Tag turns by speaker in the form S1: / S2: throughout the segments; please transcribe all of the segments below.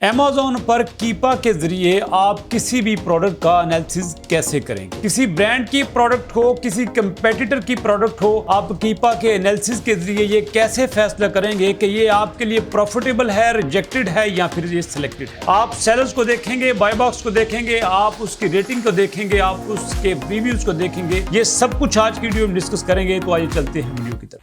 S1: Amazon पर कीपा के जरिए आप किसी भी प्रोडक्ट का एनालिसिस कैसे करेंगे। किसी ब्रांड की प्रोडक्ट हो, किसी कंपेटिटर की प्रोडक्ट हो, आप कीपा के एनालिसिस के जरिए ये कैसे फैसला करेंगे कि ये आपके लिए प्रॉफिटेबल है, रिजेक्टेड है या फिर ये सिलेक्टेड है। आप सेलर्स को देखेंगे, बाय बॉक्स को देखेंगे, आप उसकी रेटिंग को देखेंगे, आप उसके रिव्यूज को देखेंगे। ये सब कुछ आज की वीडियो में डिस्कस करेंगे। तो आइए चलते हैं वीडियो की तरफ।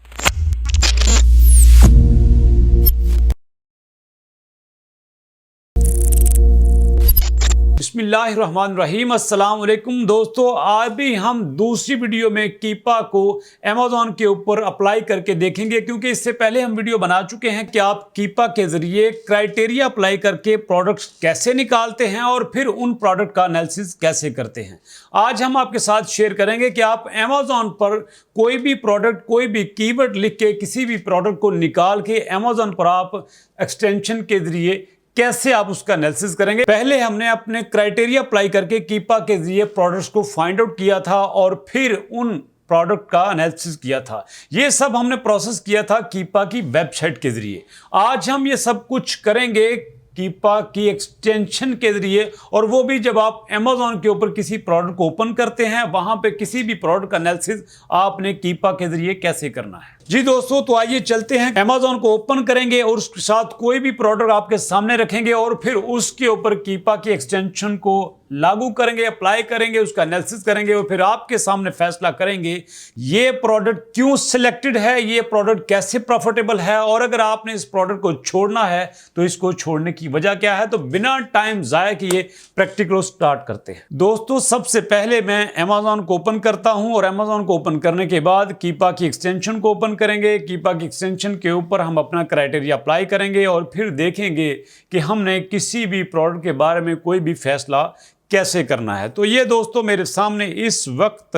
S1: बिस्मिल्लाहिर्रहमानिर्रहीम। अस्सलाम वालेकुम दोस्तों, आज भी हम दूसरी वीडियो में कीपा को अमेज़ॉन के ऊपर अप्लाई करके देखेंगे, क्योंकि इससे पहले हम वीडियो बना चुके हैं कि आप कीपा के जरिए क्राइटेरिया अप्लाई करके प्रोडक्ट्स कैसे निकालते हैं और फिर उन प्रोडक्ट का एनालिसिस कैसे करते हैं। आज हम आपके साथ शेयर करेंगे कि आप अमेज़ॉन पर कोई भी प्रोडक्ट, कोई भी कीवर्ड लिख के किसी भी प्रोडक्ट को निकाल के अमेज़ॉन पर आप एक्सटेंशन के जरिए कैसे आप उसका एनालिसिस करेंगे। पहले हमने अपने क्राइटेरिया अप्लाई करके कीपा के जरिए प्रोडक्ट्स को फाइंड आउट किया था और फिर उन प्रोडक्ट का एनालिसिस किया था। ये सब हमने प्रोसेस किया था कीपा की वेबसाइट के जरिए। आज हम ये सब कुछ करेंगे कीपा की एक्सटेंशन के जरिए, और वो भी जब आप अमेज़ॉन के ऊपर किसी प्रोडक्ट को ओपन करते हैं, वहां पे किसी भी प्रोडक्ट का एनालिसिस आपने कीपा के जरिए कैसे करना है। जी दोस्तों, तो आइए चलते हैं। अमेज़ॉन को ओपन करेंगे और उसके साथ कोई भी प्रोडक्ट आपके सामने रखेंगे और फिर उसके ऊपर कीपा की एक्सटेंशन को लागू करेंगे, अप्लाई करेंगे, उसका एनालिसिस करेंगे और फिर आपके सामने फैसला करेंगे ये प्रोडक्ट क्यों सिलेक्टेड है, ये प्रोडक्ट कैसे प्रॉफिटेबल है, और अगर आपने इस प्रोडक्ट को छोड़ना है तो इसको छोड़ने की वजह क्या है। तो बिना टाइम जाया किए प्रैक्टिकल स्टार्ट करते हैं। दोस्तों, सबसे पहले मैं अमेज़ॉन को ओपन करता हूं और अमेज़ॉन को ओपन करने के बाद कीपा की एक्सटेंशन को ओपन करेंगे। कीपा की एक्सटेंशन के ऊपर हम अपना क्राइटेरिया अप्लाई करेंगे और फिर देखेंगे कि हमने किसी भी प्रोडक्ट के बारे में कोई भी फैसला कैसे करना है। तो ये दोस्तों मेरे सामने इस वक्त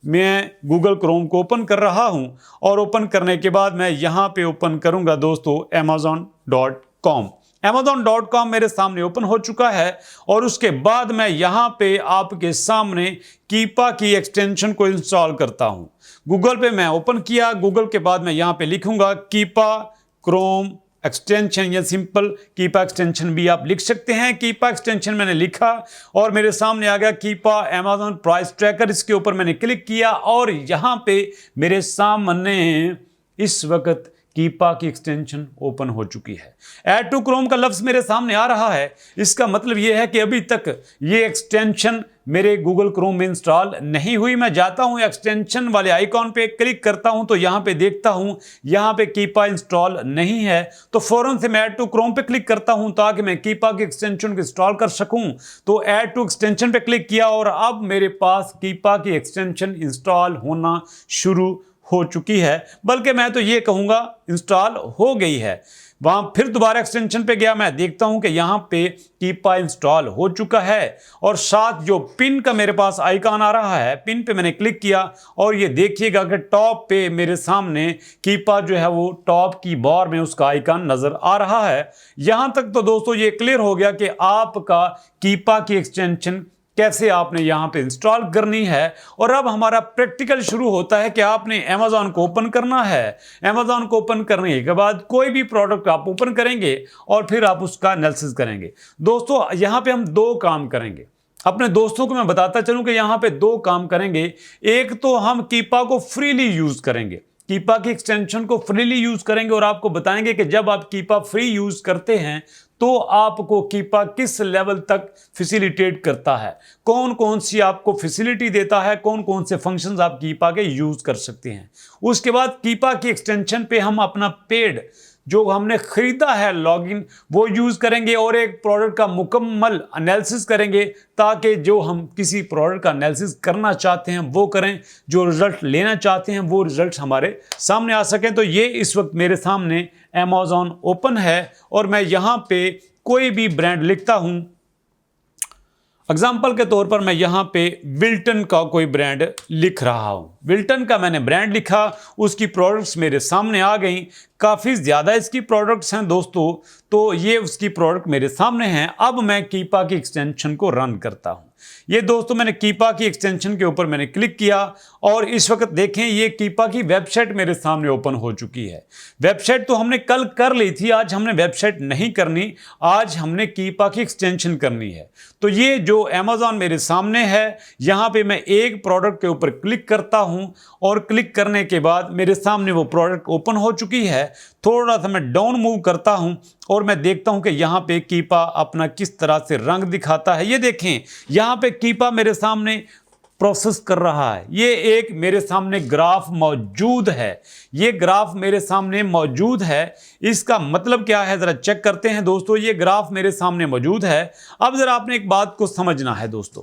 S1: मैं गूगल क्रोम को ओपन कर रहा हूं और ओपन करने के बाद मैं यहां पे ओपन करूंगा दोस्तों amazon.com। amazon.com मेरे सामने ओपन हो चुका है और उसके बाद मैं यहां पे आपके सामने कीपा की एक्सटेंशन को इंस्टॉल करता हूं। गूगल पे मैं ओपन किया, गूगल के बाद मैं यहां पे लिखूंगा कीपा क्रोम एक्सटेंशन या सिंपल कीपा एक्सटेंशन भी आप लिख सकते हैं। कीपा एक्सटेंशन मैंने लिखा और मेरे सामने आ गया कीपा अमेज़ॉन प्राइस ट्रैकर। इसके ऊपर मैंने क्लिक किया और यहां पे मेरे सामने इस वक्त कीपा की एक्सटेंशन ओपन हो चुकी है। ऐड टू क्रोम का लफ्ज मेरे सामने आ रहा है। इसका मतलब यह है कि अभी तक ये एक्सटेंशन मेरे गूगल क्रोम में इंस्टॉल नहीं हुई। मैं जाता हूं एक्सटेंशन वाले आइकॉन पे क्लिक करता हूं तो यहां पे देखता हूं यहां पे कीपा इंस्टॉल नहीं है। तो फौरन से मैं ऐड टू क्रोम पे क्लिक करता हूं ताकि मैं कीपा के एक्सटेंशन को इंस्टॉल कर सकूं। तो ऐड टू एक्सटेंशन पे क्लिक किया और अब मेरे पास कीपा की एक्सटेंशन इंस्टॉल होना शुरू हो चुकी है, बल्कि मैं तो ये कहूंगा इंस्टॉल हो गई है। वहां फिर दोबारा एक्सटेंशन पे गया, मैं देखता हूं कि यहां पे कीपा इंस्टॉल हो चुका है और साथ जो पिन का मेरे पास आइकॉन आ रहा है, पिन पे मैंने क्लिक किया और ये देखिएगा कि टॉप पे मेरे सामने कीपा जो है वो टॉप की बार में उसका आइकॉन नजर आ रहा है। यहां तक तो दोस्तों ये क्लियर हो गया कि आपका कीपा की एक्सटेंशन कैसे आपने यहां पे इंस्टॉल करनी है। और अब हमारा प्रैक्टिकल शुरू होता है कि आपने अमेज़ॉन को ओपन करना है। अमेज़ॉन को ओपन करने के बाद कोई भी प्रोडक्ट आप ओपन करेंगे और फिर आप उसका एनालिसिस करेंगे। दोस्तों, यहां पे हम दो काम करेंगे। अपने दोस्तों को मैं बताता चलूं कि यहां पे दो काम करेंगे। एक तो हम कीपा को फ्रीली यूज करेंगे, कीपा की एक्सटेंशन को फ्रीली यूज करेंगे और आपको बताएंगे कि जब आप कीपा फ्री यूज करते हैं तो आपको कीपा किस लेवल तक फैसिलिटेट करता है, कौन कौन सी आपको फैसिलिटी देता है, कौन कौन से फंक्शंस आप कीपा के यूज कर सकते हैं। उसके बाद कीपा की एक्सटेंशन पे हम अपना पेड जो हमने खरीदा है लॉगिन वो यूज करेंगे और एक प्रोडक्ट का मुकम्मल एनालिसिस करेंगे ताकि जो हम किसी प्रोडक्ट का एनालिसिस करना चाहते हैं वो करें, जो रिजल्ट लेना चाहते हैं वो रिजल्ट हमारे सामने आ सकें। तो ये इस वक्त मेरे सामने अमेज़ॉन ओपन है और मैं यहां पे कोई भी ब्रांड लिखता हूं। एग्जाम्पल के तौर पर मैं यहां पे विल्टन का कोई ब्रांड लिख रहा हूं। विल्टन का मैंने ब्रांड लिखा, उसकी प्रोडक्ट्स मेरे सामने आ गई। काफ़ी ज़्यादा इसकी प्रोडक्ट्स हैं दोस्तों, तो ये उसकी प्रोडक्ट मेरे सामने हैं। अब मैं कीपा की एक्सटेंशन को रन करता हूं। ये दोस्तों मैंने कीपा की एक्सटेंशन के ऊपर मैंने क्लिक किया और इस वक्त देखें ये कीपा की वेबसाइट मेरे सामने ओपन हो चुकी है। वेबसाइट तो हमने कल कर ली थी, आज हमने वेबसाइट नहीं करनी, आज हमने कीपा की एक्सटेंशन करनी है। तो ये जो अमेज़न मेरे सामने है, यहाँ पे मैं एक प्रोडक्ट के ऊपर क्लिक करता हूँ और क्लिक करने के बाद मेरे सामने वो प्रोडक्ट ओपन हो चुकी है। थोड़ा सा मैं डाउन मूव करता हूँ और मैं देखता हूँ कि यहाँ पे कीपा अपना किस तरह से रंग दिखाता है। ये देखें यहाँ पे कीपा मेरे सामने प्रोसेस कर रहा है। ये एक मेरे सामने ग्राफ मौजूद है, ये ग्राफ मेरे सामने मौजूद है। इसका मतलब क्या है ज़रा चेक करते हैं दोस्तों। ये ग्राफ मेरे सामने मौजूद है। अब ज़रा आपने एक बात को समझना है दोस्तों,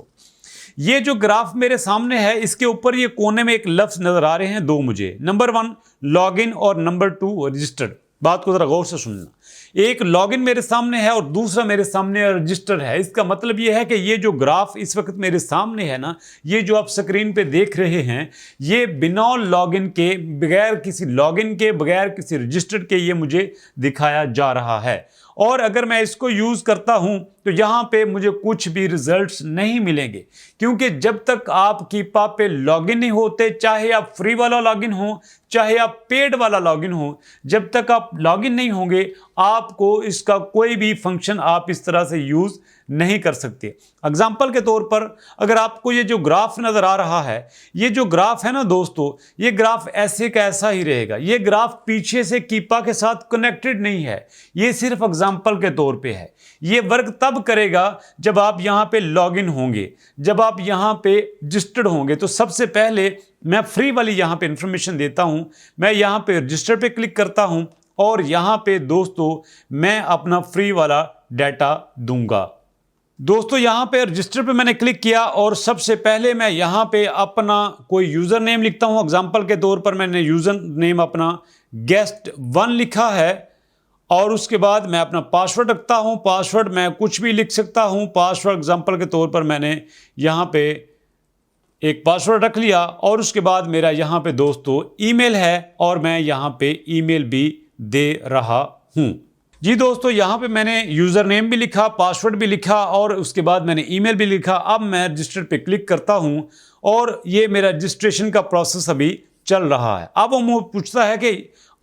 S1: ये जो ग्राफ मेरे सामने है इसके ऊपर ये कोने में एक लफ्ज़ नज़र आ रहे हैं दो मुझे, नंबर 1 लॉगिन और नंबर 2 रजिस्टर्ड। बात को ज़रा गौर से सुनना। एक लॉगिन मेरे सामने है और दूसरा मेरे सामने रजिस्टर है। इसका मतलब ये है कि ये जो ग्राफ इस वक्त मेरे सामने है ना, ये जो आप स्क्रीन पे देख रहे हैं, ये बिना लॉगिन के, बगैर किसी लॉगिन के, बगैर किसी रजिस्टर्ड के ये मुझे दिखाया जा रहा है। और अगर मैं इसको यूज़ करता हूं तो यहां पे मुझे कुछ भी रिजल्ट्स नहीं मिलेंगे, क्योंकि जब तक आप कीपा पे लॉगिन नहीं होते, चाहे आप फ्री वाला लॉगिन हो चाहे आप पेड वाला लॉगिन हो, जब तक आप लॉगिन नहीं होंगे आपको इसका कोई भी फंक्शन आप इस तरह से यूज़ नहीं कर सकते। एग्जाम्पल के तौर पर अगर आपको ये जो ग्राफ नज़र आ रहा है, ये जो ग्राफ है ना दोस्तों, ये ग्राफ ऐसे का ऐसा ही रहेगा। ये ग्राफ पीछे से कीपा के साथ कनेक्टेड नहीं है, ये सिर्फ एग्जाम्पल के तौर पे है। ये वर्क तब करेगा जब आप यहाँ पे लॉगिन होंगे, जब आप यहाँ पे रजिस्टर्ड होंगे। तो सबसे पहले मैं फ्री वाली यहाँ पे इंफॉर्मेशन देता हूँ। मैं यहाँ पे रजिस्टर पे क्लिक करता हूँ और यहाँ पे दोस्तों मैं अपना फ्री वाला डाटा दूंगा। दोस्तों यहाँ पे रजिस्टर पे मैंने क्लिक किया और सबसे पहले मैं यहाँ पे अपना कोई यूज़र नेम लिखता हूँ। एग्जांपल के तौर पर मैंने यूज़र नेम अपना गेस्ट 1 लिखा है और उसके बाद मैं अपना पासवर्ड रखता हूँ। पासवर्ड मैं कुछ भी लिख सकता हूँ। पासवर्ड एग्जांपल के तौर पर मैंने यहाँ पे एक पासवर्ड रख लिया और उसके बाद मेरा यहाँ पे दोस्तों ईमेल है और मैं यहाँ पे ईमेल भी दे रहा हूँ। जी दोस्तों, यहाँ पे मैंने यूज़र नेम भी लिखा, पासवर्ड भी लिखा और उसके बाद मैंने ईमेल भी लिखा। अब मैं रजिस्टर पे क्लिक करता हूँ और ये मेरा रजिस्ट्रेशन का प्रोसेस अभी चल रहा है। अब वो पूछता है कि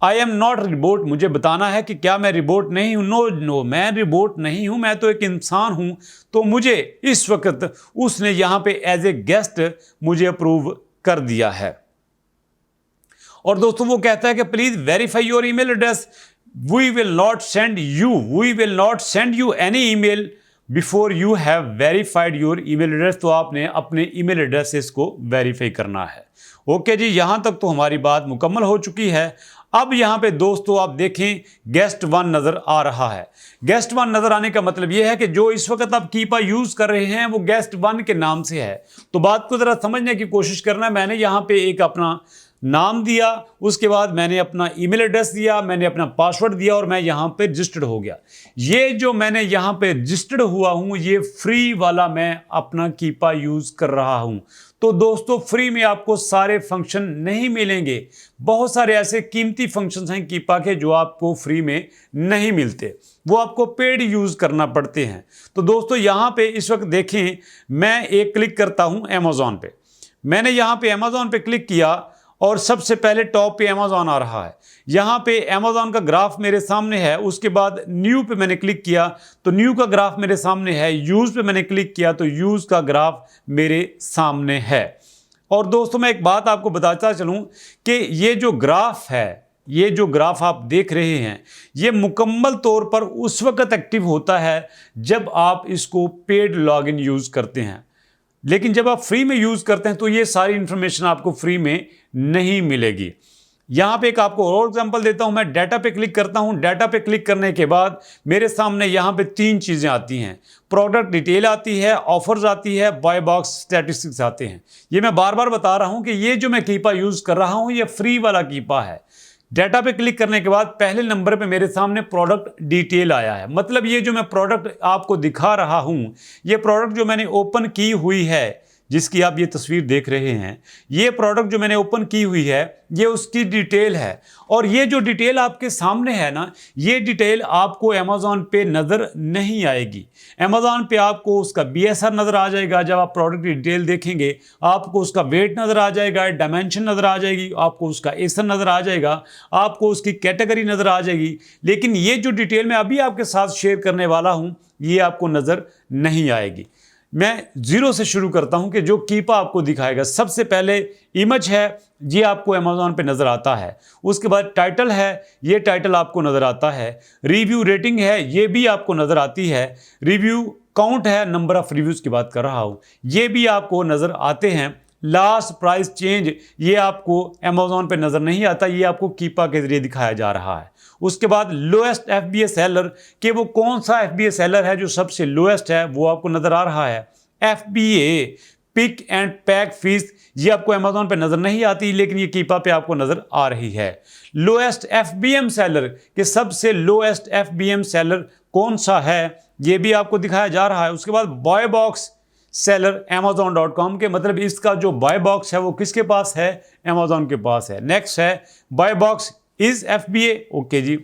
S1: आई एम नॉट रिबोट, मुझे बताना है कि क्या मैं रिबोट नहीं हूँ। नो, मैं रिबोट नहीं हूँ, मैं तो एक इंसान हूँ। तो मुझे इस वक्त उसने यहाँ पे एज ए गेस्ट मुझे अप्रूव कर दिया है। और दोस्तों वो कहता है कि please verify your email address, we will not send you any email before you have verified your email address। तो आपने अपने ईमेल एड्रेस इसको वेरीफाई करना है। ओके जी, यहां तक तो हमारी बात मुकम्मल हो चुकी है। अब यहां पे दोस्तों आप देखें गेस्ट 1 नज़र आ रहा है। गेस्ट 1 नज़र आने का मतलब यह है कि जो इस वक्त आप कीपा यूज़ कर रहे हैं वो गेस्ट 1 के नाम से है। तो बात को ज़रा समझने की कोशिश करना। मैंने यहाँ पे एक अपना नाम दिया, उसके बाद मैंने अपना ईमेल एड्रेस दिया, मैंने अपना पासवर्ड दिया और मैं यहाँ पे रजिस्टर्ड हो गया। ये जो मैंने यहाँ पे रजिस्टर्ड हुआ हूँ ये फ्री वाला मैं अपना कीपा यूज़ कर रहा हूँ। तो दोस्तों फ्री में आपको सारे फंक्शन नहीं मिलेंगे। बहुत सारे ऐसे कीमती फंक्शंस हैं कीपा के जो आपको फ्री में नहीं मिलते, वो आपको पेड यूज़ करना पड़ते हैं। तो दोस्तों यहाँ पे इस वक्त देखें, मैं एक क्लिक करता हूँ अमेज़न पे। मैंने यहाँ पे अमेज़न पे क्लिक किया और सबसे पहले टॉप पे अमेज़न आ रहा है। यहाँ पे अमेज़न का ग्राफ मेरे सामने है। उसके बाद न्यू पे मैंने क्लिक किया तो न्यू का ग्राफ मेरे सामने है। यूज़ पे मैंने क्लिक किया तो यूज़ का ग्राफ मेरे सामने है। और दोस्तों मैं एक बात आपको बताता चलूँ कि ये जो ग्राफ है, ये जो ग्राफ आप देख रहे हैं, ये मुकम्मल तौर पर उस वक्त एक्टिव होता है जब आप इसको पेड लॉगिन यूज़ करते हैं। लेकिन जब आप फ्री में यूज़ करते हैं तो ये सारी इंफॉर्मेशन आपको फ्री में नहीं मिलेगी। यहाँ पे एक आपको और एग्जांपल देता हूँ। मैं डाटा पे क्लिक करता हूँ। डाटा पे क्लिक करने के बाद मेरे सामने यहाँ पे 3 चीज़ें आती हैं। प्रोडक्ट डिटेल आती है, ऑफर्स आती है, बाय बॉक्स स्टैटिस्टिक्स आते हैं। ये मैं बार बार बता रहा हूँ कि ये जो मैं कीपा यूज़ कर रहा हूँ ये फ्री वाला कीपा है। डाटा पे क्लिक करने के बाद पहले नंबर पे मेरे सामने प्रोडक्ट डिटेल आया है। मतलब ये जो मैं प्रोडक्ट आपको दिखा रहा हूँ, ये प्रोडक्ट जो मैंने ओपन की हुई है, जिसकी आप ये तस्वीर देख रहे हैं, ये प्रोडक्ट जो मैंने ओपन की हुई है ये उसकी डिटेल है। और ये जो डिटेल आपके सामने है ना, ये डिटेल आपको अमेज़ॉन पे नज़र नहीं आएगी। अमेज़ॉन पे आपको उसका BSR नज़र आ जाएगा। जब आप प्रोडक्ट की डिटेल देखेंगे आपको उसका वेट नज़र आ जाएगा, डायमेंशन नज़र आ जाएगी, आपको उसका एसर नज़र आ जाएगा, आपको उसकी कैटेगरी नज़र आ जाएगी। लेकिन ये जो डिटेल मैं अभी आपके साथ शेयर करने वाला हूँ ये आपको नज़र नहीं आएगी। मैं ज़ीरो से शुरू करता हूं कि जो कीपा आपको दिखाएगा। सबसे पहले इमेज है, ये आपको अमेज़ॉन पे नज़र आता है। उसके बाद टाइटल है, ये टाइटल आपको नज़र आता है। रिव्यू रेटिंग है, ये भी आपको नज़र आती है। रिव्यू काउंट है, नंबर ऑफ़ रिव्यूज़ की बात कर रहा हूँ, ये भी आपको नज़र आते हैं। लास्ट प्राइस चेंज ये आपको अमेज़ॉन पे नज़र नहीं आता, ये आपको कीपा के ज़रिए दिखाया जा रहा है। उसके बाद लोएस्ट FBA सेलर कि वो कौन सा FBA सेलर है जो सबसे लोएस्ट है वो आपको नज़र आ रहा है। FBA pick and pack fees ये आपको अमेज़ॉन पे नज़र नहीं आती, लेकिन ये कीपा पे आपको नज़र आ रही है। लोएस्ट FBM सेलर कि सबसे लोएस्ट FBM सेलर कौन सा है ये भी आपको दिखाया जा रहा है। उसके बाद बाय बॉक्स सेलर amazon.com के, मतलब इसका जो बाय बॉक्स है वो किसके पास है, अमेज़ॉन के पास है। नेक्स्ट है buy box is FBA, okay जी।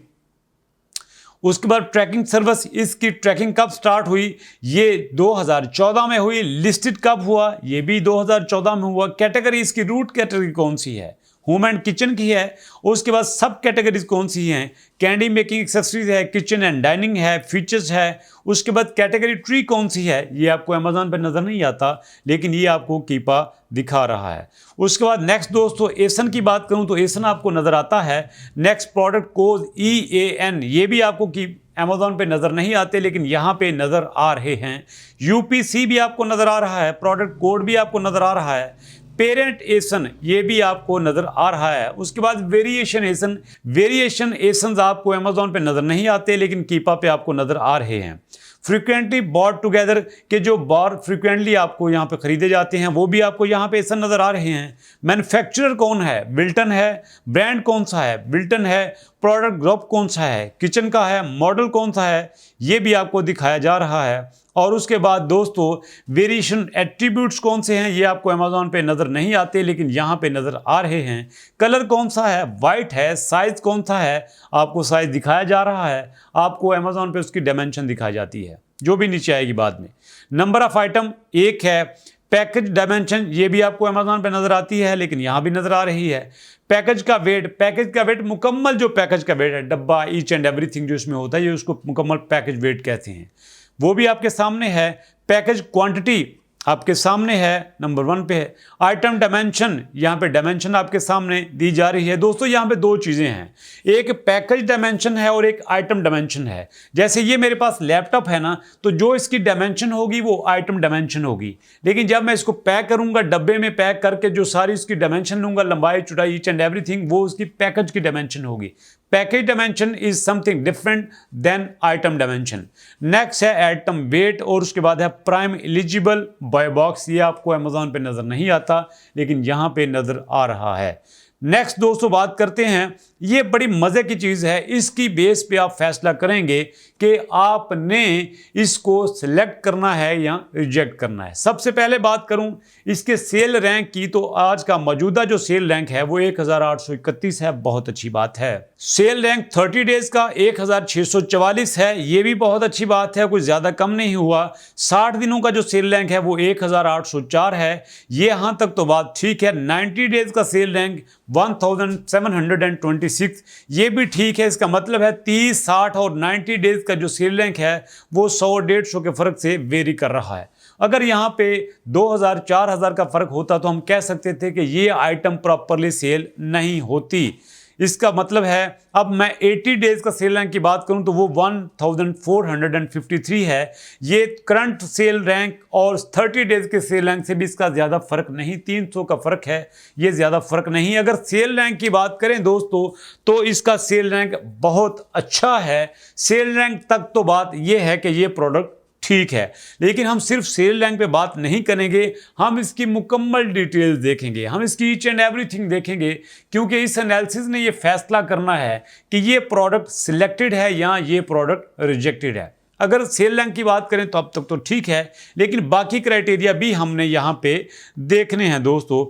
S1: उसके बाद ट्रैकिंग सर्विस, इसकी ट्रैकिंग कब स्टार्ट हुई, ये 2014 में हुई। लिस्टेड कब हुआ, ये भी 2014 में हुआ। कैटेगरी इसकी रूट कैटेगरी कौन सी है, होम एंड किचन की है। उसके बाद सब कैटेगरीज कौन सी हैं, कैंडी मेकिंग एक्सेसरीज है, किचन एंड डाइनिंग है, फीचर्स है। उसके बाद कैटेगरी ट्री कौन सी है, ये आपको अमेज़ॉन पर नज़र नहीं आता, लेकिन ये आपको कीपा दिखा रहा है। उसके बाद नेक्स्ट दोस्तों एसन की बात करूं तो एसन आपको नज़र आता है। नेक्स्ट प्रोडक्ट कोड EAN, ये भी आपको की अमेज़ॉन पे नज़र नहीं आते, लेकिन यहाँ पे नज़र आ रहे हैं। UPC भी आपको नज़र आ रहा है, प्रोडक्ट कोड भी आपको नज़र आ रहा है। पेरेंट एसन ये भी आपको नज़र आ रहा है। उसके बाद वेरिएशन एसन, वेरिएशन एसन आपको अमेज़ॉन पे नज़र नहीं आते, लेकिन कीपा पे आपको नज़र आ रहे हैं। फ्रीक्वेंटली बॉट टुगेदर के जो बार फ्रीक्वेंटली आपको यहाँ पे खरीदे जाते हैं वो भी आपको यहाँ पे एसन नज़र आ रहे हैं। मैन्युफैक्चरर कौन है, बिल्टन है। ब्रांड कौन सा है, बिल्टन है। प्रोडक्ट ग्रुप कौन सा है, किचन का है। मॉडल कौन सा है, ये भी आपको दिखाया जा रहा है। और उसके बाद दोस्तों वेरिएशन एट्रीब्यूट्स कौन से हैं, ये आपको अमेज़ॉन पे नज़र नहीं आते, लेकिन यहाँ पे नज़र आ रहे हैं। कलर कौन सा है, वाइट है। साइज़ कौन सा है, आपको साइज़ दिखाया जा रहा है। आपको अमेज़ॉन पे उसकी डायमेंशन दिखाई जाती है, जो भी नीचे आएगी बाद में। नंबर ऑफ़ आइटम 1 है। पैकेज डायमेंशन ये भी आपको अमेज़ॉन पे नज़र आती है, लेकिन यहाँ भी नज़र आ रही है। पैकेज का वेट, पैकेज का वेट मुकम्मल जो पैकेज का वेट है, डब्बा ईच एंड एवरीथिंग जो इसमें होता है, ये उसको मुकम्मल पैकेज वेट कहते हैं, वो भी आपके सामने है। पैकेज क्वांटिटी आपके सामने है, नंबर 1 पे है। आइटम डायमेंशन, यहाँ पे डायमेंशन आपके सामने दी जा रही है। दोस्तों यहाँ पे दो चीज़ें हैं, एक पैकेज डायमेंशन है और एक आइटम डायमेंशन है। जैसे ये मेरे पास लैपटॉप है ना, तो जो इसकी डायमेंशन होगी वो आइटम डायमेंशन होगी, लेकिन जब मैं इसको पैक करूँगा, डब्बे में पैक करके जो सारी इसकी डायमेंशन लूँगा, लंबाई चौड़ाई ईच एंड एवरीथिंग, वो उसकी पैकेज की डायमेंशन होगी। Package dimension is something different than item dimension. Next है आइटम वेट, और उसके बाद है प्राइम एलिजिबल बाय बॉक्स। ये आपको अमेज़ॉन पे नज़र नहीं आता, लेकिन यहाँ पे नज़र आ रहा है। नेक्स्ट दोस्तों बात करते हैं, ये बड़ी मज़े की चीज़ है, इसकी बेस पे आप फैसला करेंगे कि आपने इसको सिलेक्ट करना है या रिजेक्ट करना है। सबसे पहले बात करूं इसके सेल रैंक की, तो आज का मौजूदा जो सेल रैंक है वो 1831 है, बहुत अच्छी बात है। सेल रैंक 30 डेज का 1644 है, ये भी बहुत अच्छी बात है, कुछ ज़्यादा कम नहीं हुआ। 60 दिनों का जो सेल रैंक है वो 1804 है, ये यहाँ तक तो बात ठीक है। 90 डेज का सेल रैंक 1726, ये भी ठीक है। इसका मतलब है 30, 60 और 90 डेज का जो सेल रैंक है वो 100-150 के फर्क से वेरी कर रहा है। अगर यहाँ पे 2000-4000 का फर्क होता तो हम कह सकते थे कि ये आइटम प्रॉपरली सेल नहीं होती। इसका मतलब है अब मैं 80 डेज का सेल रैंक की बात करूं तो वो 1453 है। ये करंट सेल रैंक और 30 डेज के सेल रैंक से भी इसका ज़्यादा फर्क नहीं, 300 का फर्क है, ये ज़्यादा फर्क नहीं। अगर सेल रैंक की बात करें दोस्तों तो इसका सेल रैंक बहुत अच्छा है। सेल रैंक तक तो बात ये है कि ये प्रोडक्ट ठीक है, लेकिन हम सिर्फ सेल रैंक पे बात नहीं करेंगे, हम इसकी मुकम्मल डिटेल्स देखेंगे, हम इसकी ईच एंड एवरीथिंग देखेंगे, क्योंकि इस एनालिसिस ने ये फैसला करना है कि ये प्रोडक्ट सिलेक्टेड है या ये प्रोडक्ट रिजेक्टेड है। अगर सेल रैंक की बात करें तो अब तक तो ठीक है, लेकिन बाकी क्राइटेरिया भी हमने यहाँ पे देखने हैं दोस्तों।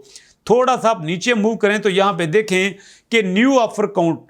S1: थोड़ा सा आप नीचे मूव करें तो यहाँ पे देखें कि न्यू ऑफर काउंट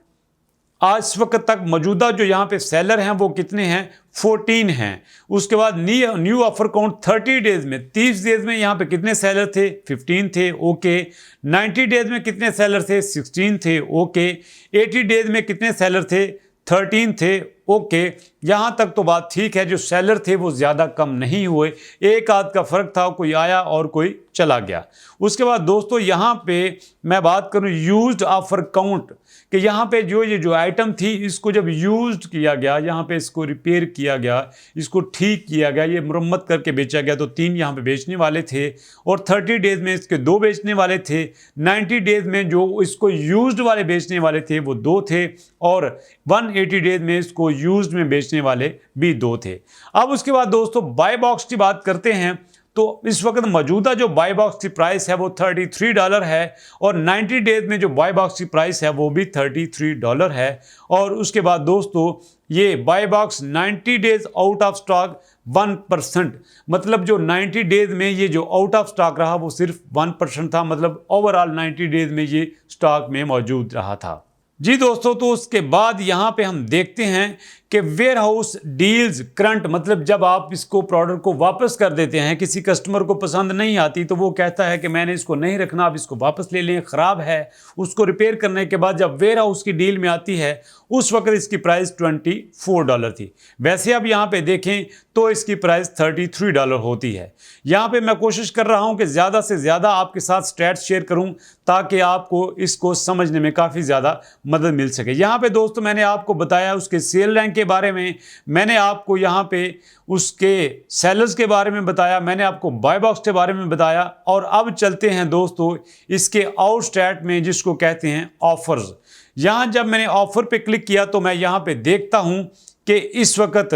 S1: आज वक्त तक मौजूदा जो यहाँ पे सेलर हैं वो कितने हैं, 14 हैं। उसके बाद न्यू ऑफर काउंट 30 डेज में, 30 डेज में यहाँ पे कितने सेलर थे, 15 थे, ओके। 90 डेज में कितने सेलर थे, 16 थे, ओके। 80 डेज में कितने सेलर थे, 13 थे, ओके। यहाँ तक तो बात ठीक है, जो सेलर थे वो ज़्यादा कम नहीं हुए, एक आध का फ़र्क था, कोई आया और कोई चला गया। उसके बाद दोस्तों यहाँ पे मैं बात करूँ यूज्ड ऑफर काउंट, कि यहाँ पे ये जो आइटम थी इसको जब यूज्ड किया गया, यहाँ पे इसको रिपेयर किया गया, इसको ठीक किया गया, ये मुरम्मत करके बेचा गया, तो 3 यहाँ पे बेचने वाले थे और 30 डेज में इसके 2 बेचने वाले थे। 90 डेज में जो इसको यूज्ड वाले बेचने वाले थे वो 2 थे और 180 डेज में इसको यूज्ड में बेचने वाले भी 2 थे। अब उसके बाद दोस्तों बाय बॉक्स की बात करते हैं, तो इस वक्त मौजूदा जो बाय बॉक्स की प्राइस है वो $33 है और 90 डेज में जो बाय बॉक्स की प्राइस है वो भी $33 है। और उसके बाद दोस्तों ये buy box 90 days out of stock 1%, मतलब जो 90 डेज में ये जो आउट ऑफ स्टॉक रहा वो सिर्फ 1% था, मतलब ओवरऑल 90 डेज में ये स्टॉक में मौजूद रहा था। जी दोस्तों, तो उसके बाद यहाँ पे हम देखते हैं कि वेयर हाउस डील्स करंट, मतलब जब आप इसको प्रोडक्ट को वापस कर देते हैं, किसी कस्टमर को पसंद नहीं आती तो वो कहता है कि मैंने इसको नहीं रखना, आप इसको वापस ले लें, ख़राब है। उसको रिपेयर करने के बाद जब वेयर हाउस की डील में आती है उस वक्त इसकी प्राइस $24 थी। वैसे अब यहाँ पे देखें तो इसकी प्राइस $33 होती है। यहाँ पे मैं कोशिश कर रहा हूँ कि ज़्यादा से ज़्यादा आपके साथ स्टैट्स शेयर करूँ ताकि आपको इसको समझने में काफ़ी ज़्यादा मदद मिल सके। यहाँ पे दोस्तों मैंने आपको बताया उसके सेल रैंक के बारे में, मैंने आपको यहाँ पे उसके सेलर्स के बारे में बताया, मैंने आपको बाय बॉक्स के बारे में बताया। और अब चलते हैं दोस्तों इसके आउट स्टैट में, जिसको कहते हैं ऑफर्स। यहाँ जब मैंने ऑफर पे क्लिक किया तो मैं यहाँ पे देखता हूँ कि इस वक्त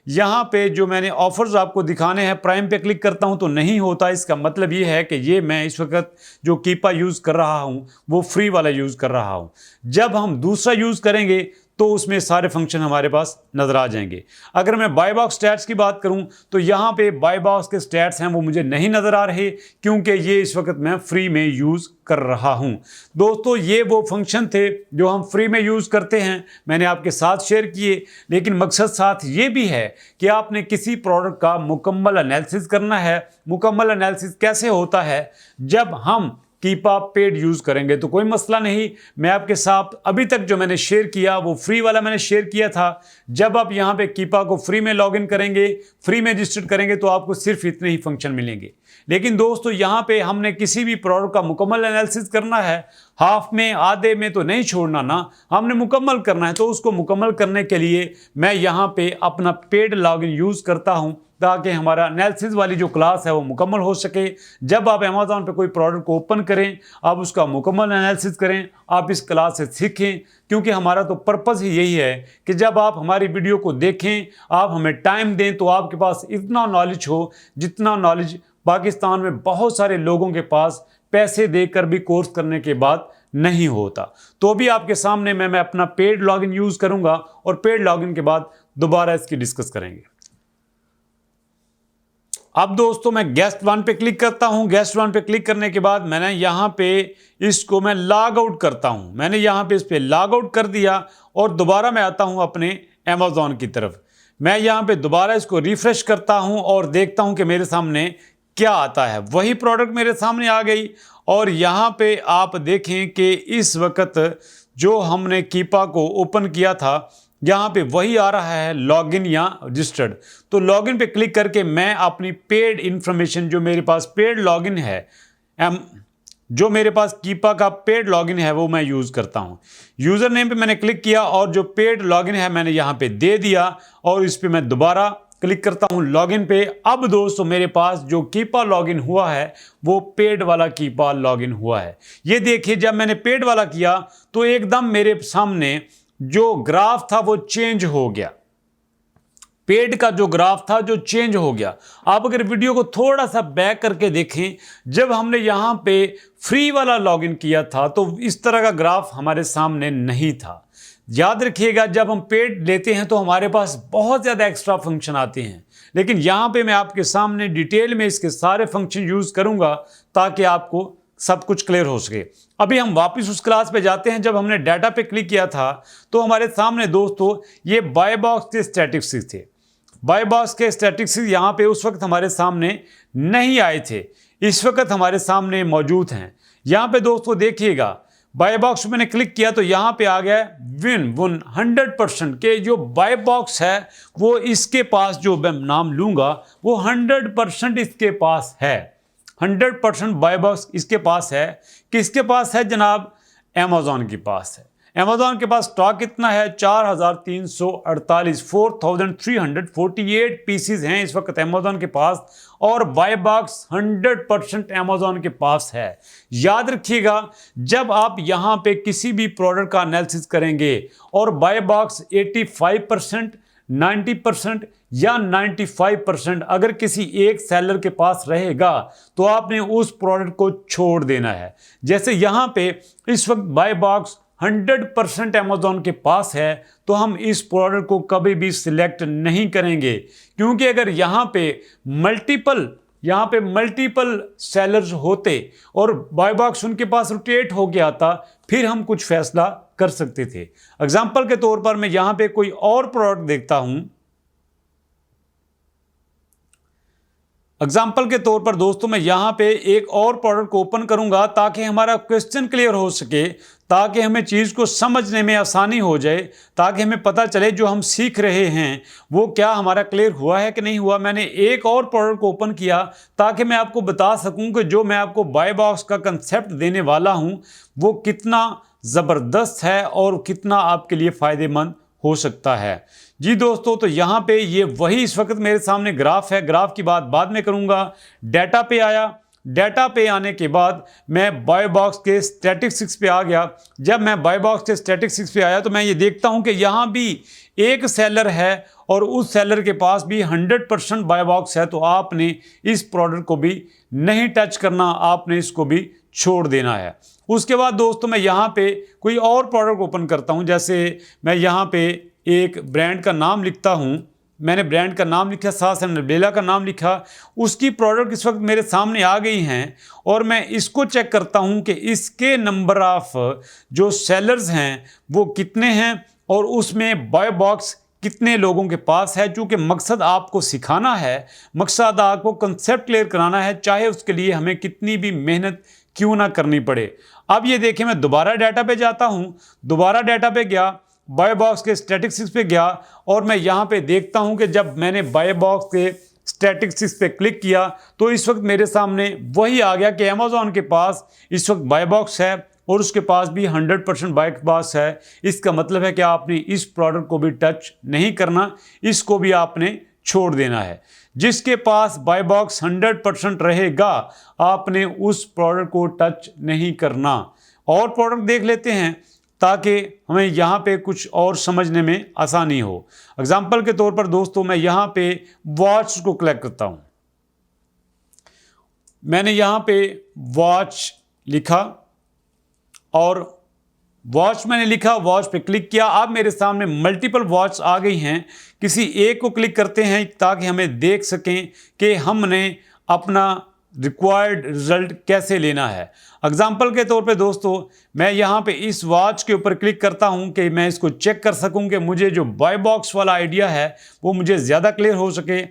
S1: यहाँ पे जो मैंने ऑफर्स आपको दिखाने हैं, प्राइम पे क्लिक करता हूँ तो नहीं होता। इसका मतलब ये है कि ये मैं इस वक्त जो कीपा यूज़ कर रहा हूँ वो फ्री वाला यूज़ कर रहा हूँ। जब हम दूसरा यूज़ करेंगे तो उसमें सारे फंक्शन हमारे पास नज़र आ जाएंगे। अगर मैं बाय बॉक्स स्टैट्स की बात करूं तो यहाँ पे बाय बॉक्स के स्टैट्स हैं वो मुझे नहीं नज़र आ रहे, क्योंकि ये इस वक्त मैं फ्री में यूज़ कर रहा हूं। दोस्तों ये वो फंक्शन थे जो हम फ्री में यूज़ करते हैं, मैंने आपके साथ शेयर किए। लेकिन मकसद साथ ये भी है कि आपने किसी प्रोडक्ट का मुकम्मल एनालिसिस करना है। मुकम्मल एनालिसिस कैसे होता है, जब हम कीपा पेड यूज़ करेंगे तो कोई मसला नहीं। मैं आपके साथ अभी तक जो मैंने शेयर किया वो फ्री वाला मैंने शेयर किया था। जब आप यहाँ पे कीपा को फ्री में लॉगिन करेंगे, फ्री में रजिस्टर करेंगे तो आपको सिर्फ इतने ही फंक्शन मिलेंगे। लेकिन दोस्तों यहाँ पे हमने किसी भी प्रोडक्ट का मुकम्मल एनालिसिस करना है, हाफ में आधे में तो नहीं छोड़ना ना, हमने मुकम्मल करना है। तो उसको मुकम्मल करने के लिए मैं यहाँ पे अपना पेड लॉगिन यूज़ करता हूँ ताकि हमारा एनालिसिस वाली जो क्लास है वो मुकम्मल हो सके। जब आप अमेज़ॉन पे कोई प्रोडक्ट को ओपन करें, आप उसका मुकम्मल एनालिसिस करें, आप इस क्लास से सीखें, क्योंकि हमारा तो पर्पज़ ही यही है कि जब आप हमारी वीडियो को देखें, आप हमें टाइम दें तो आपके पास इतना नॉलेज हो जितना नॉलेज पाकिस्तान में बहुत सारे लोगों के पास पैसे देकर भी कोर्स करने के बाद नहीं होता। तो अभी आपके सामने मैं अपना पेड लॉगिन यूज़ करूँगा और पेड लॉगिन के बाद दोबारा इसकी डिस्कस करेंगे। अब दोस्तों मैं गेस्ट वन पे क्लिक करता हूं। गेस्ट वन पे क्लिक करने के बाद मैंने यहाँ पे इसको मैं लॉग आउट करता हूं। मैंने यहाँ पे इस पे लॉग आउट कर दिया और दोबारा मैं आता हूं अपने अमेज़ॉन की तरफ। मैं यहाँ पे दोबारा इसको रिफ्रेश करता हूं और देखता हूं कि मेरे सामने क्या आता है। वही प्रोडक्ट मेरे सामने आ गई और यहाँ पे आप देखें कि इस वक्त जो हमने कीपा को ओपन किया था यहाँ पे वही आ रहा है, लॉगिन या रजिस्टर्ड। तो लॉगिन पे क्लिक करके मैं अपनी पेड इंफॉर्मेशन, जो मेरे पास पेड लॉगिन है, जो मेरे पास कीपा का पेड लॉगिन है वो मैं यूज़ करता हूँ। यूज़र नेम पे मैंने क्लिक किया और जो पेड लॉगिन है मैंने यहाँ पे दे दिया और इस पे मैं दोबारा क्लिक करता हूँ लॉगिन पे। अब दोस्तों मेरे पास जो कीपा लॉगिन हुआ है वो पेड वाला कीपा लॉगिन हुआ है। ये देखिए, जब मैंने पेड वाला किया तो एकदम मेरे सामने जो ग्राफ था वो चेंज हो गया। पेड का जो ग्राफ था जो चेंज हो गया। आप अगर वीडियो को थोड़ा सा बैक करके देखें, जब हमने यहाँ पे फ्री वाला लॉगिन किया था तो इस तरह का ग्राफ हमारे सामने नहीं था। याद रखिएगा, जब हम पेड लेते हैं तो हमारे पास बहुत ज़्यादा एक्स्ट्रा फंक्शन आते हैं, लेकिन यहाँ पे मैं आपके सामने डिटेल में इसके सारे फंक्शन यूज़ करूँगा ताकि आपको सब कुछ क्लियर हो सके। अभी हम वापस उस क्लास पे जाते हैं जब हमने डाटा पे क्लिक किया था तो हमारे सामने दोस्तों ये बाय बॉक्स के स्टैटिस्टिक्स थे। बाय बॉक्स के स्टैटिस्टिक्स यहाँ पे उस वक्त हमारे सामने नहीं आए थे, इस वक्त हमारे सामने मौजूद हैं। यहाँ पे दोस्तों देखिएगा, बाय बॉक्स मैंने क्लिक किया तो यहाँ पे आ गया विन 100% के जो बाय बॉक्स है वो इसके पास, जो मैं नाम लूँगा वो 100% इसके पास है। 100% बाय बॉक्स इसके पास है। किसके पास है जनाब? अमेज़ॉन के पास है। अमेज़ॉन के पास स्टॉक कितना है? 4348, 4348 पीसीज हैं इस वक्त अमेज़ॉन के पास, और बाय बॉक्स 100% अमेज़ॉन के पास है। याद रखिएगा, जब आप यहाँ पे किसी भी प्रोडक्ट का एनालिसिस करेंगे और बाय बॉक्स 85%, 90% या 95% अगर किसी एक सेलर के पास रहेगा तो आपने उस प्रोडक्ट को छोड़ देना है। जैसे यहाँ पे इस वक्त बाय बॉक्स 100% अमेज़ॉन के पास है तो हम इस प्रोडक्ट को कभी भी सिलेक्ट नहीं करेंगे, क्योंकि अगर यहाँ पे मल्टीपल सेलर्स होते और बाय बॉक्स उनके पास रोटेट हो गया था, फिर हम कुछ फैसला कर सकते थे। एग्जाम्पल के तौर पर मैं यहाँ पे कोई और प्रोडक्ट देखता हूं। एग्जाम्पल के तौर पर दोस्तों मैं यहाँ पे एक और प्रोडक्ट को ओपन करूंगा ताकि हमारा क्वेश्चन क्लियर हो सके, ताकि हमें चीज़ को समझने में आसानी हो जाए, ताकि हमें पता चले जो हम सीख रहे हैं वो क्या हमारा क्लियर हुआ है कि नहीं हुआ। मैंने एक और प्रोडक्ट को ओपन किया ताकि मैं आपको बता सकूं कि जो मैं आपको बाय बॉक्स का कंसेप्ट देने वाला हूं वो कितना ज़बरदस्त है और कितना आपके लिए फ़ायदेमंद हो सकता है। जी दोस्तों, तो यहाँ पे ये वही इस वक्त मेरे सामने ग्राफ है। ग्राफ की बात बाद में करूँगा। डाटा पे आया, डाटा पे आने के बाद मैं बाय बॉक्स के स्टैटिस्टिक्स पे आ गया। जब मैं बाय बॉक्स के स्टैटिस्टिक्स पे आया तो मैं ये देखता हूँ कि यहाँ भी एक सेलर है और उस सेलर के पास भी 100% बाय बॉक्स है, तो आपने इस प्रोडक्ट को भी नहीं टच करना, आपने इसको भी छोड़ देना है। उसके बाद दोस्तों मैं यहाँ पे कोई और प्रोडक्ट ओपन करता हूँ। जैसे मैं यहाँ पे एक ब्रांड का नाम लिखता हूँ, मैंने ब्रांड का नाम लिखा, साथ से नबेला का नाम लिखा, उसकी प्रोडक्ट इस वक्त मेरे सामने आ गई हैं और मैं इसको चेक करता हूँ कि इसके नंबर ऑफ जो सेलर्स हैं वो कितने हैं और उसमें बाय बॉक्स कितने लोगों के पास है। चूँकि मकसद आपको सिखाना है, मकसद आपको कंसेप्ट क्लियर कराना है, चाहे उसके लिए हमें कितनी भी मेहनत क्यों ना करनी पड़े। अब ये देखिए, मैं दोबारा डाटा पे जाता हूँ, दोबारा डाटा पे गया, बाय बॉक्स के स्टैटिस्टिक्स पे गया और मैं यहाँ पे देखता हूँ कि जब मैंने बाय बॉक्स के स्टैटिस्टिक्स पे क्लिक किया तो इस वक्त मेरे सामने वही आ गया कि अमेज़ॉन के पास इस वक्त बाय बॉक्स है और उसके पास भी 100% बाय बॉक्स है। इसका मतलब है कि आपने इस प्रोडक्ट को भी टच नहीं करना, इसको भी आपने छोड़ देना है। जिसके पास बाय बॉक्स 100% रहेगा आपने उस प्रोडक्ट को टच नहीं करना। और प्रोडक्ट देख लेते हैं ताकि हमें यहाँ पे कुछ और समझने में आसानी हो। एग्जाम्पल के तौर पर दोस्तों मैं यहाँ पे वॉच को क्लिक करता हूँ। मैंने यहाँ पे वॉच लिखा और वॉच मैंने लिखा, वॉच पे क्लिक किया। अब मेरे सामने मल्टीपल वॉच आ गई हैं। किसी एक को क्लिक करते हैं ताकि हमें देख सकें कि हमने अपना रिक्वायर्ड रिजल्ट कैसे लेना है। एग्जाम्पल के तौर पे दोस्तों मैं यहाँ पे इस वॉच के ऊपर क्लिक करता हूँ कि मैं इसको चेक कर सकूँ कि मुझे जो बाय बॉक्स वाला आइडिया है वो मुझे ज़्यादा क्लियर हो सके।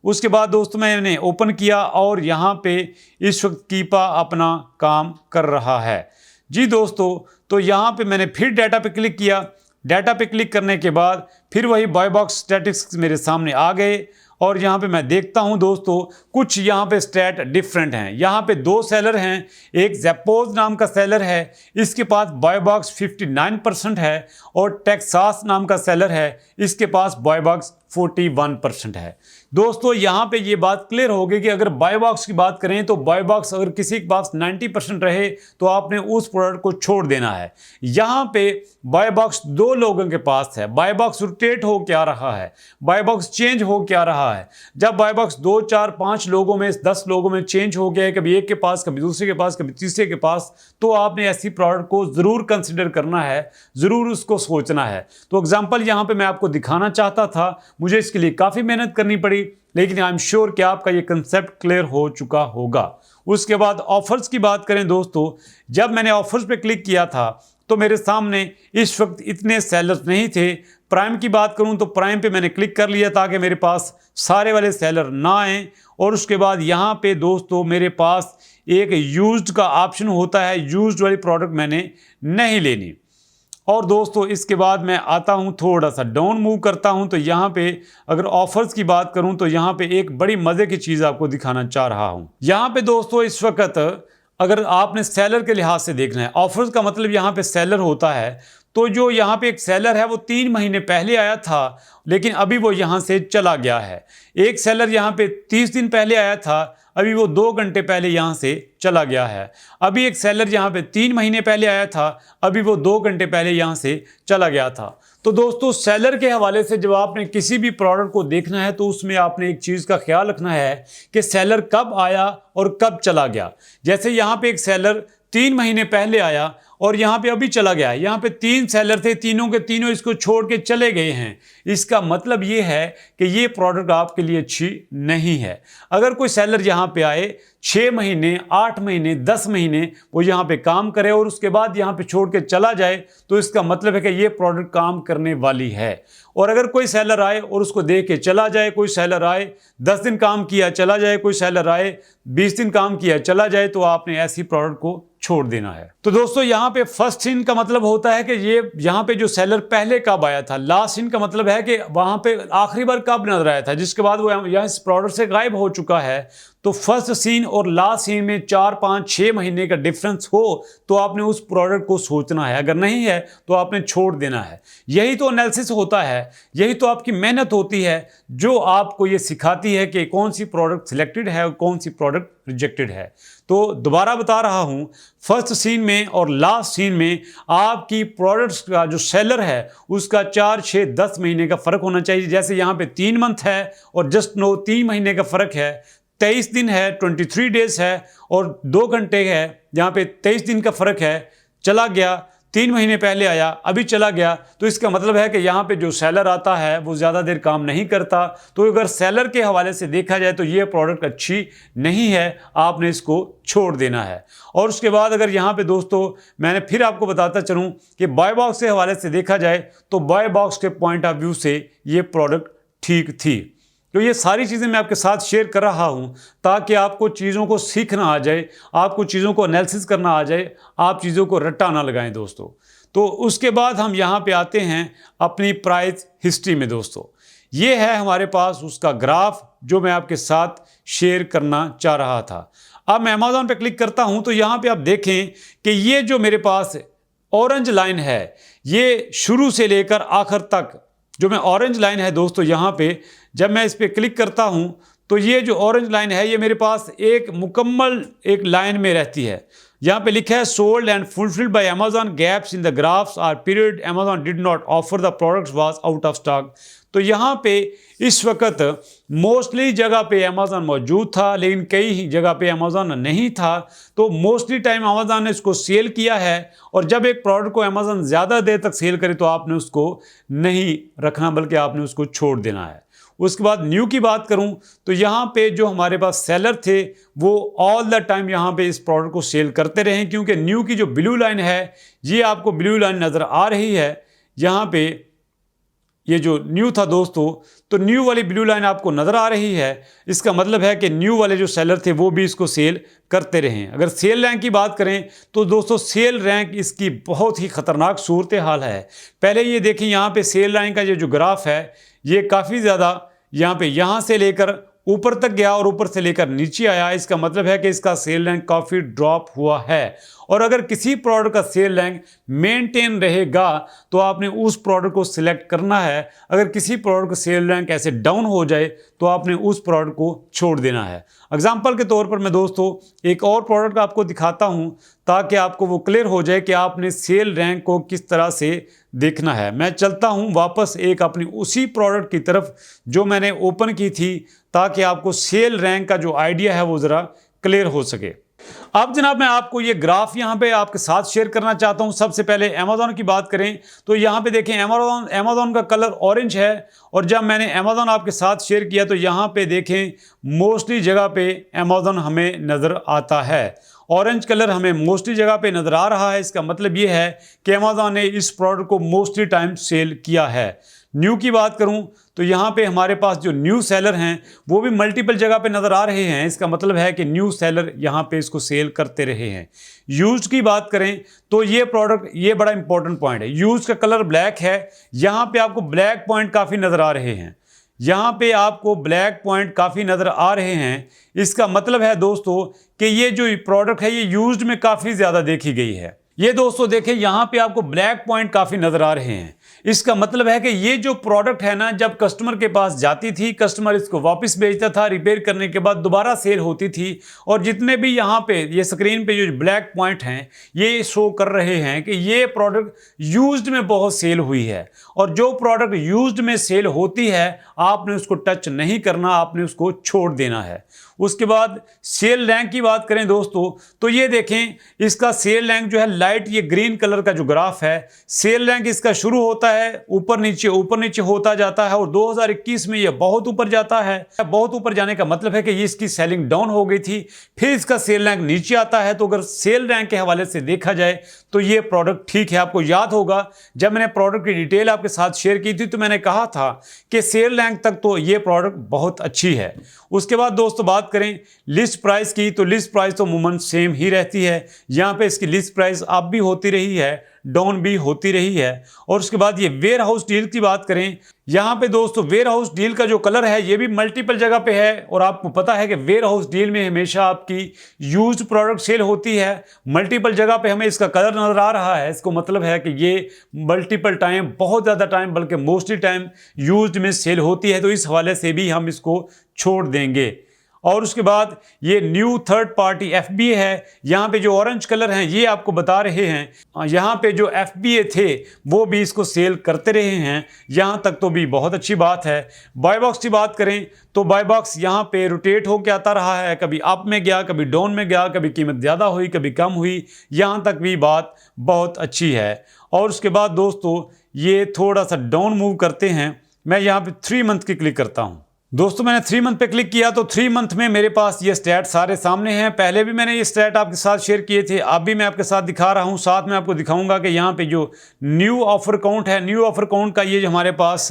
S1: उसके बाद दोस्तों मैंने ओपन किया और यहाँ पे इस वक्त कीपा अपना काम कर रहा है। जी दोस्तों, तो यहाँ पे मैंने फिर डाटा पे क्लिक किया। डाटा पे क्लिक करने के बाद फिर वही बाय बॉक्स स्टैटिस्टिक्स मेरे सामने आ गए और यहाँ पे मैं देखता हूँ दोस्तों कुछ यहाँ पे स्टैट डिफरेंट हैं। यहाँ पे दो सेलर हैं, एक ज़ेपोज नाम का सेलर है, इसके पास बाय बॉक्स 59% है, और टेक्सास नाम का सेलर है, इसके पास बाय बॉक्स 41% है। दोस्तों यहाँ पे ये बात क्लियर होगी कि अगर बाय बॉक्स की बात करें तो बाय बॉक्स अगर किसी के पास 90% रहे तो आपने उस प्रोडक्ट को छोड़ देना है। यहाँ पे बाय बॉक्स 2 लोगों के पास है, बाय बॉक्स रोटेट हो क्या रहा है, बाय बॉक्स चेंज हो क्या रहा है। जब बाय बॉक्स 2, 4, 5 लोगों में 10 लोगों में चेंज हो गया है, कभी एक के पास, कभी दूसरे के पास, कभी तीसरे के पास, तो आपने ऐसी प्रोडक्ट को जरूर कंसिडर करना है, जरूर उसको सोचना है। तो एग्जांपल यहाँ पे मैं आपको दिखाना चाहता था, मुझे इसके लिए काफ़ी मेहनत करनी पड़ी, लेकिन आई एम श्योर कि आपका ये कंसेप्ट क्लियर हो चुका होगा। उसके बाद ऑफर्स की बात करें दोस्तों, जब मैंने ऑफर्स पे क्लिक किया था तो मेरे सामने इस वक्त इतने सेलर्स नहीं थे। प्राइम की बात करूं तो प्राइम पे मैंने क्लिक कर लिया ताकि मेरे पास सारे वाले सेलर ना आए। और उसके बाद यहाँ पे दोस्तों मेरे पास एक यूज्ड का ऑप्शन होता है, यूज्ड वाली प्रोडक्ट मैंने नहीं लेनी। और दोस्तों इसके बाद मैं आता हूं, थोड़ा सा डाउन मूव करता हूं, तो यहाँ पे अगर ऑफर्स की बात करूं तो यहाँ पे एक बड़ी मज़े की चीज़ आपको दिखाना चाह रहा हूं। यहाँ पे दोस्तों इस वक्त अगर आपने सेलर के लिहाज से देखना है, ऑफर्स का मतलब यहाँ पे सेलर होता है। तो जो यहाँ पे एक सेलर है वो 3 महीने पहले आया था, लेकिन अभी वो यहाँ से चला गया है। एक सेलर यहाँ पे 30 दिन पहले आया था, अभी वो 2 घंटे पहले यहाँ से चला गया है। अभी एक सेलर यहाँ पे 3 महीने पहले आया था, अभी वो 2 घंटे पहले यहाँ से चला गया था। तो दोस्तों सेलर के हवाले से जब आपने किसी भी प्रोडक्ट को देखना है तो उसमें आपने एक चीज़ का ख्याल रखना है कि सेलर कब आया और कब चला गया। जैसे यहाँ पे एक सेलर 3 महीने पहले आया और यहाँ पे अभी चला गया। यहाँ पे 3 सेलर थे, तीनों के तीनों इसको छोड़ के चले गए हैं। इसका मतलब ये है कि ये प्रोडक्ट आपके लिए अच्छी नहीं है। अगर कोई सेलर यहाँ पे आए 6 महीने, 8 महीने, 10 महीने वो यहाँ पे काम करे और उसके बाद यहाँ पे छोड़ के चला जाए, तो इसका मतलब है कि ये प्रोडक्ट काम करने वाली है। और अगर कोई सेलर आए और उसको देख के चला जाए, कोई सेलर आए 10 दिन काम किया चला जाए, कोई सेलर आए 20 दिन काम किया चला जाए, तो आपने ऐसी प्रोडक्ट को छोड़ देना है। तो दोस्तों यहाँ पे फर्स्ट इन का मतलब होता है कि ये यहाँ पे जो सेलर पहले कब आया था। लास्ट इन का मतलब है कि वहां पे आखिरी बार कब नजर आया था, जिसके बाद वो यहाँ इस प्रोडक्ट से गायब हो चुका है। तो फर्स्ट सीन और लास्ट सीन में 4, 5, 6 महीने का डिफरेंस हो तो आपने उस प्रोडक्ट को सोचना है, अगर नहीं है तो आपने छोड़ देना है। यही तो एनालिसिस होता है, यही तो आपकी मेहनत होती है जो आपको ये सिखाती है कि कौन सी प्रोडक्ट सिलेक्टेड है और कौन सी प्रोडक्ट रिजेक्टेड है। तो दोबारा बता रहा हूं, फर्स्ट सीन में और लास्ट सीन में आपकी प्रोडक्ट्स का जो सेलर है उसका 4, 6, 10 महीने का फर्क होना चाहिए। जैसे यहाँ पे 3 मंथ है और जस्ट 3 महीने का फर्क है, 23 दिन है, 23 डेज है और 2 घंटे है। यहाँ पे 23 दिन का फर्क है, चला गया, 3 महीने पहले आया अभी चला गया। तो इसका मतलब है कि यहाँ पे जो सेलर आता है वो ज़्यादा देर काम नहीं करता। तो अगर सेलर के हवाले से देखा जाए तो ये प्रोडक्ट अच्छी नहीं है, आपने इसको छोड़ देना है। और उसके बाद अगर यहाँ पे दोस्तों मैंने फिर आपको बताता चलूँ कि बाय बॉक्स के हवाले से देखा जाए तो बाय बॉक्स के पॉइंट ऑफ व्यू से ये प्रोडक्ट ठीक थी। तो ये सारी चीज़ें मैं आपके साथ शेयर कर रहा हूँ ताकि आपको चीज़ों को सीखना आ जाए, आपको चीज़ों को एनालिसिस करना आ जाए, आप चीज़ों को रट्टा ना लगाएं दोस्तों। तो उसके बाद हम यहाँ पे आते हैं अपनी प्राइस हिस्ट्री में दोस्तों। ये है हमारे पास उसका ग्राफ जो मैं आपके साथ शेयर करना चाह रहा था। अब मैं अमेज़ॉन पे क्लिक करता हूँ तो यहाँ पे आप देखें कि ये जो मेरे पास ऑरेंज लाइन है ये शुरू से लेकर आखिर तक जो मैं ऑरेंज लाइन है दोस्तों, यहाँ पे जब मैं इस पर क्लिक करता हूँ तो ये जो ऑरेंज लाइन है ये मेरे पास एक मुकम्मल एक लाइन में रहती है। यहाँ पे लिखा है sold and fulfilled by Amazon, gaps in the graphs are period Amazon did not offer the products was out of stock. तो यहाँ पे इस वक्त मोस्टली जगह पे अमेज़ॉन मौजूद था लेकिन कई जगह पे अमेज़ॉन नहीं था। तो मोस्टली टाइम अमेज़ॉन ने इसको सेल किया है और जब एक प्रोडक्ट को अमेज़ॉन ज़्यादा देर तक सेल करे तो आपने उसको नहीं रखना बल्कि आपने उसको छोड़ देना है। उसके बाद न्यू की बात करूं तो यहाँ पे जो हमारे पास सेलर थे वो ऑल द टाइम यहाँ पे इस प्रोडक्ट को सेल करते रहे, क्योंकि न्यू की जो ब्लू लाइन है ये आपको ब्लू लाइन नज़र आ रही है यहाँ पे। ये जो न्यू था दोस्तों, तो न्यू वाली ब्लू लाइन आपको नज़र आ रही है। इसका मतलब है कि न्यू वाले जो सेलर थे वो भी इसको सेल करते रहे। अगर सेल रैंक की बात करें तो दोस्तों सेल रैंक इसकी बहुत ही ख़तरनाक सूरत हाल है। पहले ये देखिए यहाँ पे सेल रैंक का ये जो ग्राफ है ये काफ़ी ज़्यादा यहाँ से लेकर ऊपर तक गया और ऊपर से लेकर नीचे आया। इसका मतलब है कि इसका सेल रैंक काफ़ी ड्रॉप हुआ है। और अगर किसी प्रोडक्ट का सेल रैंक मेंटेन रहेगा तो आपने उस प्रोडक्ट को सिलेक्ट करना है। अगर किसी प्रोडक्ट का सेल रैंक ऐसे डाउन हो जाए तो आपने उस प्रोडक्ट को छोड़ देना है। एग्जाम्पल के तौर पर मैं दोस्तों एक और प्रोडक्ट आपको दिखाता हूं ताकि आपको वो क्लियर हो जाए कि आपने सेल रैंक को किस तरह से देखना है। मैं चलता हूं वापस एक अपनी उसी प्रोडक्ट की तरफ जो मैंने ओपन की थी, ताकि आपको सेल रैंक का जो आइडिया है वो ज़रा क्लियर हो सके। अब जनाब मैं आपको ये ग्राफ यहाँ पे आपके साथ शेयर करना चाहता हूँ। सबसे पहले अमेज़ॉन की बात करें तो यहाँ पे देखें अमेज़ॉन का कलर ऑरेंज है, और जब मैंने अमेज़ॉन आपके साथ शेयर किया तो यहाँ पे देखें मोस्टली जगह पे अमेज़ॉन हमें नज़र आता है। ऑरेंज कलर हमें मोस्टली जगह पे नज़र आ रहा है। इसका मतलब ये है कि अमेज़ॉन ने इस प्रोडक्ट को मोस्टली टाइम सेल किया है। न्यू की बात करूं तो यहाँ पे हमारे पास जो न्यू सेलर हैं वो भी मल्टीपल जगह पे नज़र आ रहे हैं। इसका मतलब है कि न्यू सेलर यहाँ पे इसको सेल करते रहे हैं। यूज्ड की बात करें तो ये प्रोडक्ट, ये बड़ा इंपॉर्टेंट पॉइंट है। यूज्ड का कलर ब्लैक है, यहाँ पे आपको ब्लैक पॉइंट काफ़ी नज़र आ रहे हैं। यहाँ पे आपको ब्लैक पॉइंट काफ़ी नज़र आ रहे हैं। इसका मतलब है दोस्तों कि ये जो प्रोडक्ट है ये यूज्ड में काफ़ी ज़्यादा देखी गई है। ये दोस्तों देखें यहाँ पे आपको ब्लैक पॉइंट काफ़ी नज़र आ रहे हैं। इसका मतलब है कि ये जो प्रोडक्ट है ना, जब कस्टमर के पास जाती थी, कस्टमर इसको वापस भेजता था, रिपेयर करने के बाद दोबारा सेल होती थी, और जितने भी यहाँ पे ये स्क्रीन पे जो ब्लैक पॉइंट हैं ये शो कर रहे हैं कि ये प्रोडक्ट यूज्ड में बहुत सेल हुई है। और जो प्रोडक्ट यूज्ड में सेल होती है आपने उसको टच नहीं करना, आपने उसको छोड़ देना है। उसके बाद सेल रैंक की बात करें दोस्तों तो ये देखें इसका सेल रैंक जो है लाइट ये ग्रीन कलर का जो ग्राफ है, सेल रैंक इसका शुरू होता है ऊपर नीचे होता जाता है, और 2021 में ये बहुत ऊपर जाता है। बहुत ऊपर जाने का मतलब है कि ये इसकी सेलिंग डाउन हो गई थी, फिर इसका सेल रैंक नीचे आता है। तो अगर सेल रैंक के हवाले से देखा जाए तो ये प्रोडक्ट ठीक है। आपको याद होगा जब मैंने प्रोडक्ट की डिटेल आपके साथ शेयर की थी तो मैंने कहा था कि सेल रैंक तक तो ये प्रोडक्ट बहुत अच्छी है। उसके बाद दोस्तों बात करें लिस्ट प्राइस की तो लिस्ट प्राइस तो अमूमन सेम ही रहती है। यहाँ पे इसकी लिस्ट प्राइस अप भी होती रही है, डाउन भी होती रही है। और उसके बाद ये वेयर हाउस डील की बात करें, यहाँ पे दोस्तों वेयर हाउस डील का जो कलर है ये भी मल्टीपल जगह पे है, और आपको पता है कि वेयर हाउस डील में हमेशा आपकी यूज्ड प्रोडक्ट सेल होती है। मल्टीपल जगह पे हमें इसका कलर नजर आ रहा है, इसको मतलब है कि ये मल्टीपल टाइम, बहुत ज़्यादा टाइम, बल्कि मोस्टली टाइम यूज्ड में सेल होती है। तो इस हवाले से भी हम इसको छोड़ देंगे। और उसके बाद ये न्यू थर्ड पार्टी FBA है, यहाँ पे जो ऑरेंज कलर हैं ये आपको बता रहे हैं यहाँ पे जो FBA थे वो भी इसको सेल करते रहे हैं। यहाँ तक तो भी बहुत अच्छी बात है। बाय बॉक्स की बात करें तो बाय बॉक्स यहाँ पे रोटेट होकर आता रहा है, कभी अप में गया, कभी डाउन में गया, कभी कीमत ज़्यादा हुई, कभी कम हुई, यहाँ तक भी बात बहुत अच्छी है। और उसके बाद दोस्तों ये थोड़ा सा डाउन मूव करते हैं। मैं यहाँ पे 3 मंथ की क्लिक करता हूँ। दोस्तों मैंने 3 मंथ पे क्लिक किया तो 3 मंथ में मेरे पास ये स्टैट सारे सामने हैं। पहले भी मैंने ये स्टैट आपके साथ शेयर किए थे, अब भी मैं आपके साथ दिखा रहा हूँ। साथ में आपको दिखाऊंगा कि यहाँ पे जो न्यू ऑफर काउंट है, न्यू ऑफर काउंट का ये जो हमारे पास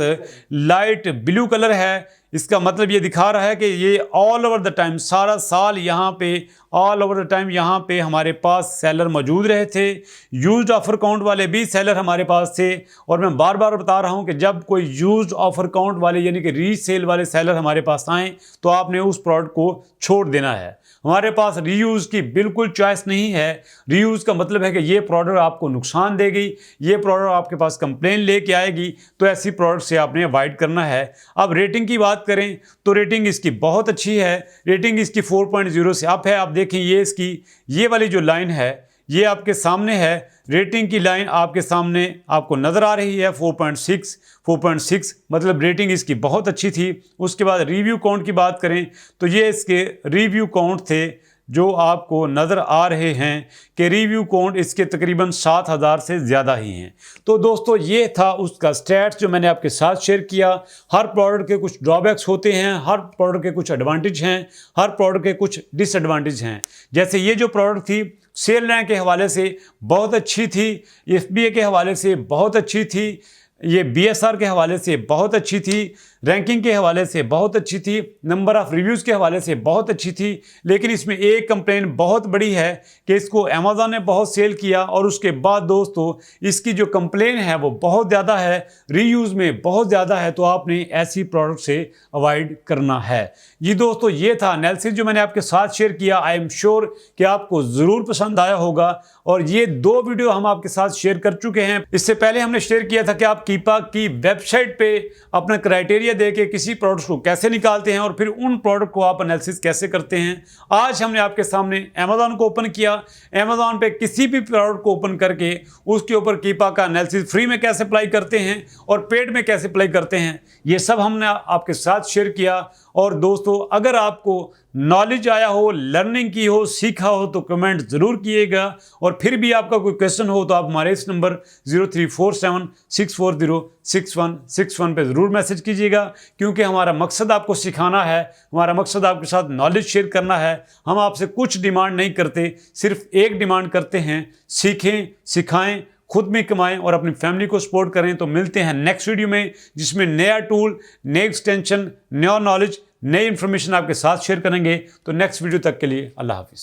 S1: लाइट ब्लू कलर है, इसका मतलब ये दिखा रहा है कि ये ऑल ओवर द टाइम, सारा साल यहाँ पे ऑल ओवर द टाइम यहाँ पे हमारे पास सेलर मौजूद रहे थे। यूज्ड ऑफर काउंट वाले भी सेलर हमारे पास थे। और मैं बार बार बता रहा हूँ कि जब कोई यूज्ड ऑफर काउंट वाले यानी कि रीसेल वाले सेलर हमारे पास आएँ तो आपने उस प्रोडक्ट को छोड़ देना है। हमारे पास रीयूज़ की बिल्कुल चॉइस नहीं है। रीयूज़ का मतलब है कि ये प्रोडक्ट आपको नुकसान देगी, ये प्रोडक्ट आपके पास कंप्लेन लेके आएगी, तो ऐसी प्रोडक्ट से आपने अवॉइड करना है। अब रेटिंग की बात करें तो रेटिंग इसकी बहुत अच्छी है। रेटिंग इसकी 4.0 से अप है। आप देखें ये इसकी ये वाली जो लाइन है ये आपके सामने है, रेटिंग की लाइन आपके सामने आपको नज़र आ रही है 4.6 मतलब रेटिंग इसकी बहुत अच्छी थी। उसके बाद रिव्यू काउंट की बात करें तो ये इसके रिव्यू काउंट थे जो आपको नज़र आ रहे हैं कि रिव्यू काउंट इसके तकरीबन 7000 से ज़्यादा ही हैं। तो दोस्तों ये था उसका स्टैट्स जो मैंने आपके साथ शेयर किया। हर प्रोडक्ट के कुछ ड्रॉबैक्स होते हैं, हर प्रोडक्ट के कुछ एडवांटेज हैं, हर प्रोडक्ट के कुछ डिसएडवांटेज हैं। जैसे ये जो प्रोडक्ट थी सेल रैंक के हवाले से बहुत अच्छी थी, FBA के हवाले से बहुत अच्छी थी, ये BSR के हवाले से बहुत अच्छी थी, रैंकिंग के हवाले से बहुत अच्छी थी, नंबर ऑफ़ रिव्यूज़ के हवाले से बहुत अच्छी थी। लेकिन इसमें एक कंप्लेन बहुत बड़ी है कि इसको अमेज़ॉन ने बहुत सेल किया और उसके बाद दोस्तों इसकी जो कंप्लेन है वो बहुत ज़्यादा है, रीयूज़ में बहुत ज़्यादा है। तो आपने ऐसी प्रोडक्ट से अवॉइड करना है। जी दोस्तों ये था एनालिसिस जो मैंने आपके साथ शेयर किया। आई एम श्योर कि आपको ज़रूर पसंद आया होगा। और ये 2 वीडियो हम आपके साथ शेयर कर चुके हैं। इससे पहले हमने शेयर किया था कि आप कीपा की वेबसाइट पे अपना क्राइटेरिया आइडिया दे के किसी प्रोडक्ट को कैसे निकालते हैं और फिर उन प्रोडक्ट को आप एनालिसिस कैसे करते हैं। आज हमने आपके सामने अमेजॉन को ओपन किया, अमेजॉन पे किसी भी प्रोडक्ट को ओपन करके उसके ऊपर कीपा का एनालिसिस फ्री में कैसे अप्लाई करते हैं और पेड में कैसे अप्लाई करते हैं, ये सब हमने आपके साथ शेयर किया। और दोस्तों, अगर आपको नॉलेज आया हो, लर्निंग की हो, सीखा हो तो कमेंट ज़रूर किएगा। और फिर भी आपका कोई क्वेश्चन हो तो आप हमारे इस नंबर 034764061661 पे ज़रूर मैसेज कीजिएगा, क्योंकि हमारा मकसद आपको सिखाना है, हमारा मकसद आपके साथ नॉलेज शेयर करना है। हम आपसे कुछ डिमांड नहीं करते, सिर्फ एक डिमांड करते हैं, सीखें, सिखाएं, खुद में कमाएं और अपनी फैमिली को सपोर्ट करें। तो मिलते हैं नेक्स्ट वीडियो में, जिसमें नया टूल, नई एक्सटेंशन, नया नॉलेज, नई इंफॉर्मेशन आपके साथ शेयर करेंगे। तो नेक्स्ट वीडियो तक के लिए अल्लाह हाफिज़।